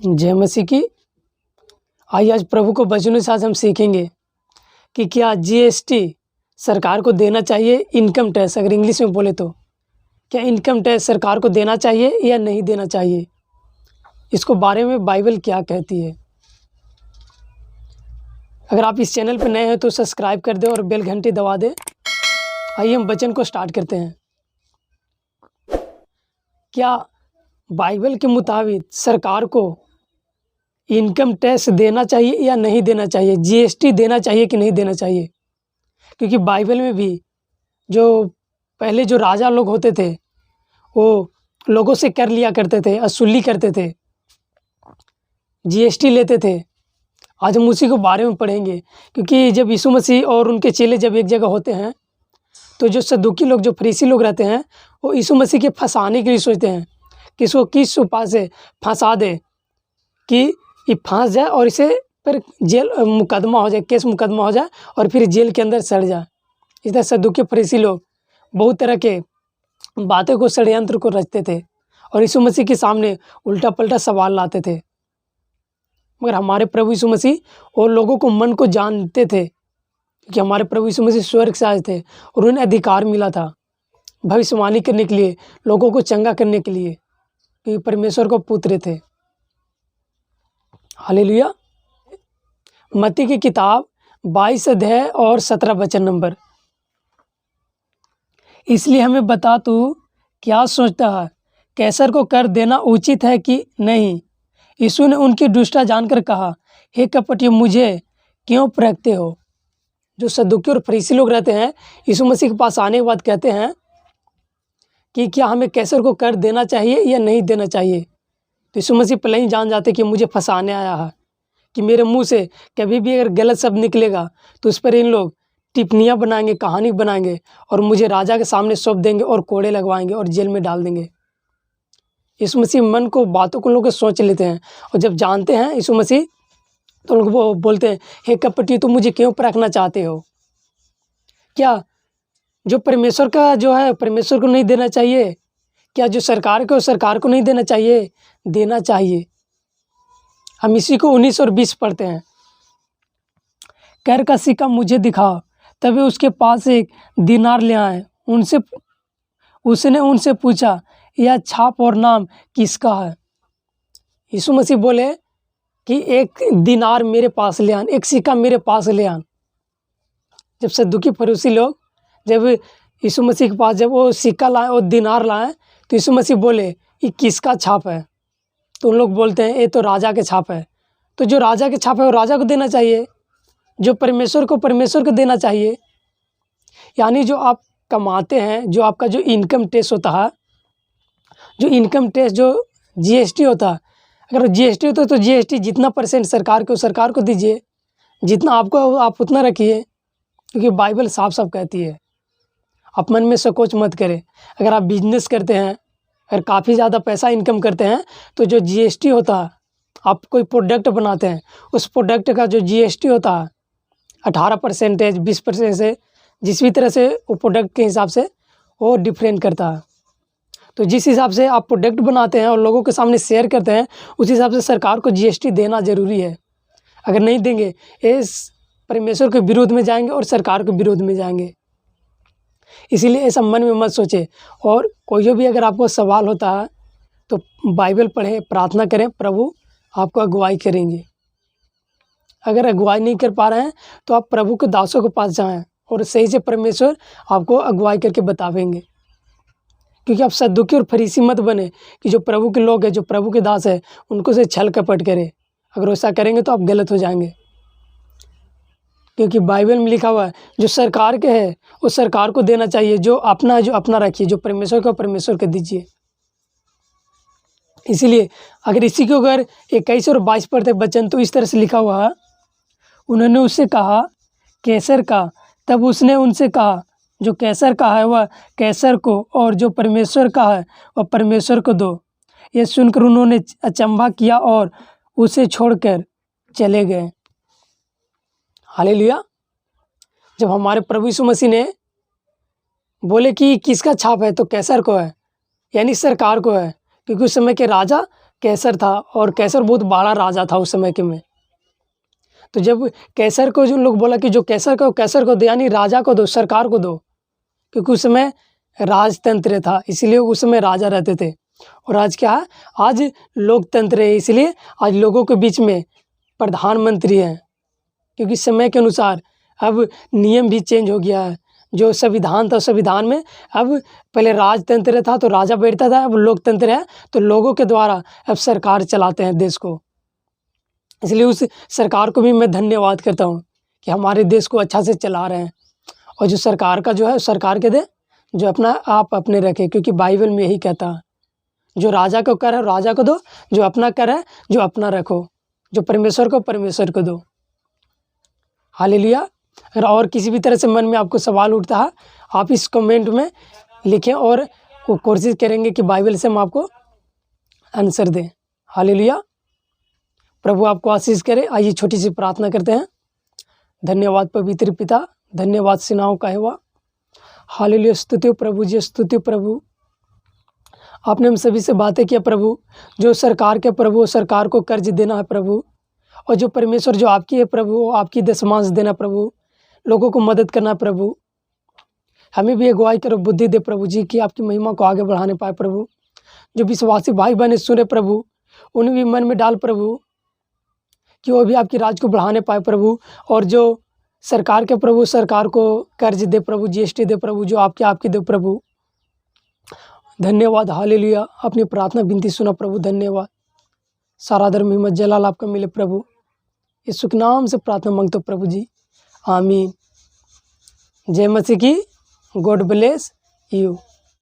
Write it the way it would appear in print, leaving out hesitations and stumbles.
जय मसीह की। आइए आज प्रभु को वचनों से आज हम सीखेंगे कि क्या जीएसटी सरकार को देना चाहिए, इनकम टैक्स अगर इंग्लिश में बोले तो क्या इनकम टैक्स सरकार को देना चाहिए या नहीं देना चाहिए, इसको बारे में बाइबल क्या कहती है। अगर आप इस चैनल पर नए हैं तो सब्सक्राइब कर दें और बेल घंटी दबा दें। आइए हम वचन को स्टार्ट करते हैं। क्या बाइबल के मुताबिक सरकार को इनकम टैक्स देना चाहिए या नहीं देना चाहिए, जीएसटी देना चाहिए कि नहीं देना चाहिए? क्योंकि बाइबल में भी जो पहले जो राजा लोग होते थे वो लोगों से कर लिया करते थे, वसूली करते थे, जीएसटी लेते थे। आज हम उसी के बारे में पढ़ेंगे, क्योंकि जब यीशु मसीह और उनके चेले जब एक जगह होते हैं तो जो सदूकी लोग, जो फरीसी लोग रहते हैं, वो यीशु मसीह के फंसाने के लिए सोचते हैं कि इसको किस उपाय से फंसा दे कि ये फंस जाए और इसे पर जेल मुकदमा हो जाए, केस मुकदमा हो जाए और फिर जेल के अंदर सड़ जाए। इस तरह सदूकी फरीसी लोग बहुत तरह के बातों को, षड्यंत्र को रचते थे और यीशु मसीह के सामने उल्टा पल्टा सवाल लाते थे। मगर हमारे प्रभु यीशु मसीह और लोगों को मन को जानते थे, क्योंकि हमारे प्रभु यीशु मसीह स्वर्ग से आए थे और उन्हें अधिकार मिला था भविष्यवाणी करने के लिए, लोगों को चंगा करने के लिए, क्योंकि परमेश्वर को पुत्र थे। हालेलुया। मत्ती की किताब 22 अध्याय और 17 वचन नंबर। इसलिए हमें बता, तू क्या सोचता है, कैसर को कर देना उचित है कि नहीं? यीशु ने उनकी दुष्टता जानकर कहा, हे कपटियों, मुझे क्यों परखते हो? जो सदूकी और फरीसी लोग रहते हैं, यीशु मसीह के पास आने के बाद कहते हैं कि क्या हमें कैसर को कर देना चाहिए या नहीं देना चाहिए। तो यीशु मसीह पहले ही जान जाते कि मुझे फंसाने आया है, कि मेरे मुंह से कभी भी अगर गलत शब्द निकलेगा तो उस पर इन लोग टिप्पणियाँ बनाएंगे, कहानी बनाएंगे और मुझे राजा के सामने सौंप देंगे और कोड़े लगवाएंगे और जेल में डाल देंगे। यीशु मसीह मन को, बातों को लोग सोच लेते हैं और जब जानते हैं यीशु मसीह तो लोग वो बोलते हैं, हे कपटी, तुम मुझे क्यों परखना चाहते हो? क्या जो परमेश्वर का जो है परमेश्वर को नहीं देना चाहिए? क्या जो सरकार को सरकार को नहीं देना चाहिए? देना चाहिए। हम इसी को 19 और 20 पढ़ते हैं। कर का सिक्का मुझे दिखाओ। तभी उसके पास एक दीनार ले आए। उसने उनसे पूछा, यह छाप और नाम किसका है? यीशु मसीह बोले कि एक दीनार मेरे पास ले आन, एक सिक्का मेरे पास ले आन। जब सदूकी फरीसी लोग जब यीशु मसीह के पास जब वो सिक्का लाए और दीनार लाए तो यीशु मसीह बोले, ये किसका छाप है? तो उन लोग बोलते हैं, ये तो राजा के छाप है। तो जो राजा के छाप है वो राजा को देना चाहिए, जो परमेश्वर को परमेश्वर को देना चाहिए। यानी जो आप कमाते हैं, जो आपका जो इनकम टैक्स होता है, जो इनकम टैक्स जो जीएसटी होता है, अगर जीएसटी होता है तो जीएसटी जितना परसेंट सरकार को दीजिए, जितना आपको आप उतना रखिए, क्योंकि बाइबल साफ साफ कहती है। आप मन में संकोच मत करें। अगर आप बिजनेस करते हैं, अगर काफ़ी ज़्यादा पैसा इनकम करते हैं तो जो जीएसटी होता है, आप कोई प्रोडक्ट बनाते हैं, उस प्रोडक्ट का जो जीएसटी होता है 18%, 20% से, जिस भी तरह से वो प्रोडक्ट के हिसाब से वो डिफरेंट करता है। तो जिस हिसाब से आप प्रोडक्ट बनाते हैं और लोगों के सामने शेयर करते हैं, उस हिसाब से सरकार को जीएसटी देना ज़रूरी है। अगर नहीं देंगे, इस परमेश्वर के विरोध में जाएंगे और सरकार के विरोध में जाएंगे। इसीलिए ऐसा मन में मत सोचे। और कोई भी अगर आपको सवाल होता है तो बाइबल पढ़ें, प्रार्थना करें, प्रभु आपको अगुवाई करेंगे। अगर अगुवाई नहीं कर पा रहे हैं तो आप प्रभु के दासों के पास जाएं और सही से परमेश्वर आपको अगुवाई करके बतावेंगे। क्योंकि आप सदूकी और फरीसी मत बने कि जो प्रभु के लोग हैं, जो प्रभु के दास हैं, उनको से छल कपट करें। अगर ऐसा करेंगे तो आप गलत हो जाएंगे। क्योंकि बाइबल में लिखा हुआ है, जो सरकार के है वो सरकार को देना चाहिए, जो अपना है जो अपना रखिए, जो परमेश्वर को परमेश्वर को दीजिए। इसीलिए अगर इसी को अगर 21 और 22 पढ़ते वचन तो इस तरह से लिखा हुआ है, उन्होंने उससे कहा, कैसर का। तब उसने उनसे कहा, जो कैसर का है वह कैसर को, और जो परमेश्वर का है वह परमेश्वर को दो। यह सुनकर उन्होंने अचंभा किया और उसे छोड़कर चले गए। हालेलुया। जब हमारे प्रभु यीशु मसीह ने बोले कि किसका छाप है, तो कैसर को है, यानी सरकार को है, क्योंकि उस समय के राजा कैसर था और कैसर बहुत बड़ा राजा था उस समय के में। तो जब कैसर को जो लोग बोला कि जो कैसर को दो, यानी राजा को दो, सरकार को दो, क्योंकि उस समय राजतंत्र था, इसलिए उस समय राजा रहते थे। और आज क्या है, आज लोकतंत्र है, इसलिए आज लोगों के बीच में प्रधानमंत्री हैं, क्योंकि समय के अनुसार अब नियम भी चेंज हो गया है। जो संविधान था, संविधान में अब पहले राजतंत्र था तो राजा बैठता था, अब लोकतंत्र है तो लोगों के द्वारा अब सरकार चलाते हैं देश को। इसलिए उस सरकार को भी मैं धन्यवाद करता हूँ कि हमारे देश को अच्छा से चला रहे हैं। और जो सरकार का जो है, सरकार के दे, जो अपना आप अपने रखे, क्योंकि बाइबल में यही कहता है, जो राजा को कर है राजा को दो, जो अपना कर है जो अपना रखो, जो परमेश्वर को परमेश्वर को दो। हालेलुया। अगर और किसी भी तरह से मन में आपको सवाल उठता है, आप इस कमेंट में लिखें और वो कोशिश करेंगे कि बाइबल से हम आपको आंसर दें। हालेलुया। प्रभु आपको आशीष करे। आइए छोटी सी प्रार्थना करते हैं। धन्यवाद पवित्र पिता, धन्यवाद सेनाओं का हेवा। हालेलुया। स्तुति प्रभु जी, स्तुति प्रभु। आपने हम सभी से बातें किया प्रभु, जो सरकार के प्रभु, सरकार को कर्ज देना है प्रभु, और जो परमेश्वर जो आपकी है प्रभु, आपकी दशमांश देना प्रभु, लोगों को मदद करना प्रभु। हमें भी अगुवाई करो, बुद्धि दे प्रभु जी, कि आपकी महिमा को आगे बढ़ाने पाए प्रभु। जो विश्वासी भाई बहन सुने प्रभु, उन्हें भी मन में डाल प्रभु, कि वो भी आपकी राज को बढ़ाने पाए प्रभु। और जो सरकार के प्रभु, सरकार को कर्ज दे प्रभु, जीएसटी दे प्रभु, जो आपके दे प्रभु। धन्यवाद। हालेलुया। अपनी प्रार्थना विनती सुना प्रभु, धन्यवाद। सारा धर्म हिम्मत जलाल आपका मिले प्रभु, यीशु के नाम से प्रार्थना मांगते हो प्रभु जी, आमीन। जय मसीह की। God bless you.